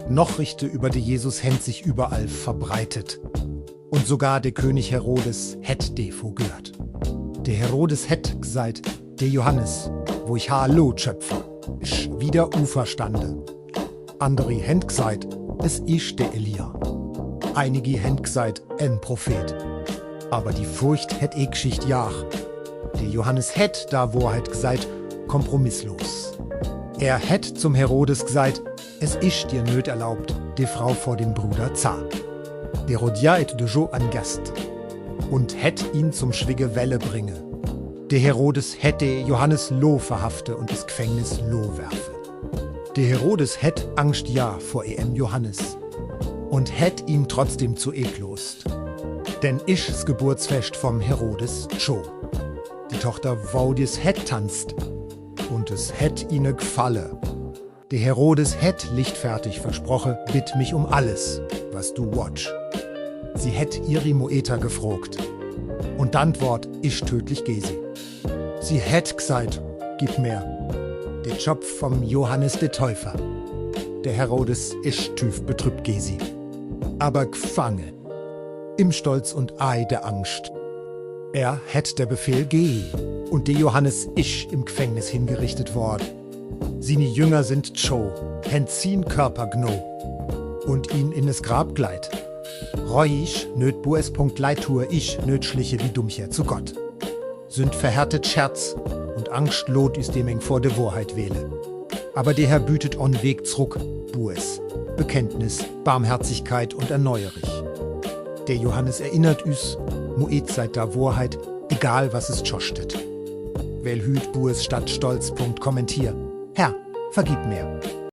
Noch Richte über de Jesus händ sich überall verbreitet. Und sogar der König Herodes hätt defo gehört. Der Herodes hätt gesagt, der Johannes, wo ich Hallo schöpfe, isch wieder Uferstande. Andere händ gesagt, es isch der Elia. Einige händ gesagt, en Prophet. Aber die Furcht hätt Geschicht jach. Der Johannes hätt da Wahrheit gesagt, kompromisslos. Er hätt zum Herodes gesagt, es isch dir nöt erlaubt, die Frau vor dem Bruder zah. Der Rodiait de Jo an Gast und hätt ihn zum Schwige Welle bringe. Der Herodes hätte Johannes Loh verhafte und ins Gefängnis Loh werfe. Der Herodes hätt Angst ja vor Johannes und hätt ihn trotzdem zu eklost. Denn isch's Geburtsfest vom Herodes Cho. Die Tochter Vaudis hätt tanzt und es hätt ihne gefalle. Der Herodes hätt lichtfertig versproche, bitt mich um alles, was du watch. Sie hätt ihre Moeta gefrogt. Und d'Antwort isch tödlich Gesi. Sie hätt gesagt, gib mehr. Der Job vom Johannes de Täufer. Der Herodes isch tüf betrübt Gesi. Aber gefangen. Im Stolz und Ei der Angst. Er hätt der Befehl geh. Und der Johannes isch im Gefängnis hingerichtet worden. Seine Jünger sind Cho, händ zien Körper gno. Und ihn in es Grab gleit. Reuisch nöt bues. Leitur ich nöt schliche wie Dummcher zu Gott. Sünd verhärtet Scherz und Angst lot is dem eng vor de Wahrheit wähle. Aber der Herr bütet on Weg zurück, bues. Bekenntnis, Barmherzigkeit und Erneuerich. Der Johannes erinnert üs, Moed seit da Wahrheit, egal was es schostet. Wel hüt bues statt Stolz. Kommentier. Herr, vergib mir.